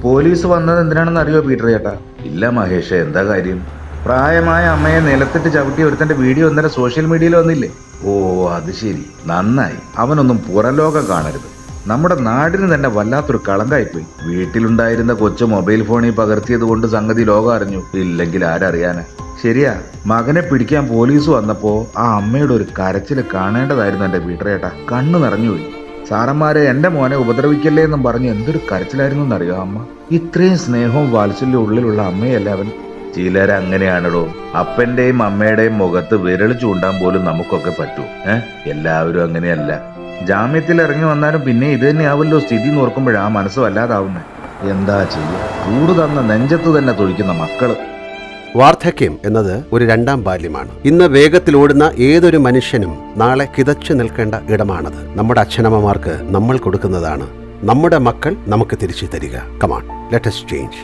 Police വന്നത് എന്തിനാണെന്ന് അറിയോ പീറ്റർ ചേട്ടാ? ഇല്ല മഹേഷ്, എന്താ കാര്യം? പ്രായമായ അമ്മയെ നിലത്തിട്ട് ചവിട്ടി ഒരുത്തന്റെ വീഡിയോ ഇന്നലെ സോഷ്യൽ മീഡിയയിൽ വന്നില്ലേ? ഓ അത് ശരി, നന്നായി. അവനൊന്നും പുറം ലോകം കാണരുത്. നമ്മുടെ നാടിന് തന്നെ വല്ലാത്തൊരു കളങ്കായിപ്പോയി. വീട്ടിലുണ്ടായിരുന്ന കൊച്ചു മൊബൈൽ ഫോണിൽ പകർത്തിയത് കൊണ്ട് സംഗതി ലോകം അറിഞ്ഞു. ഇല്ലെങ്കിൽ ആരറിയാനാ? ശരിയാ, മകനെ പിടിക്കാൻ പോലീസ് വന്നപ്പോ ആ അമ്മയുടെ ഒരു കരച്ചില് കാണേണ്ടതായിരുന്നു എന്റെ പീറ്റർ ചേട്ടാ. കണ്ണു നിറഞ്ഞുപോയി. സാറന്മാരെ എന്റെ മോനെ ഉപദ്രവിക്കല്ലേ എന്നും പറഞ്ഞ് എന്തൊരു കരച്ചിലായിരുന്നു എന്നറിയോ അമ്മ. ഇത്രയും സ്നേഹവും വാത്സല്യവും ഉള്ളിലുള്ള അമ്മയല്ല അവൻ. ചിലരങ്ങനെയാണല്ലോ. അപ്പന്റെയും അമ്മയുടെയും മുഖത്ത് വിരൽ ചൂണ്ടാൻ പോലും നമുക്കൊക്കെ പറ്റൂ. എല്ലാവരും അങ്ങനെയല്ല. ജാമ്യത്തിൽ ഇറങ്ങി വന്നാലും പിന്നെ ഇത് തന്നെയാവല്ലോ സ്ഥിതി നോർക്കുമ്പോഴാ മനസ്സ് വല്ലാതാവുന്നേ. എന്താ ചെയ്യുക? ചൂട് തന്ന നെഞ്ചത്ത് തന്നെ തൊഴിക്കുന്ന മക്കള്. വാർദ്ധക്യം എന്നത് ഒരു രണ്ടാം ബാല്യമാണ്. ഇന്ന് വേഗത്തിൽ ഓടുന്ന ഏതൊരു മനുഷ്യനും നാളെ കിതച്ചു നിൽക്കേണ്ട ഇടമാണത്. നമ്മുടെ അച്ഛനമ്മമാർക്ക് നമ്മൾ കൊടുക്കുന്നതാണ് നമ്മുടെ മക്കൾ നമുക്ക് തിരിച്ചു തരിക. Come on, let us change.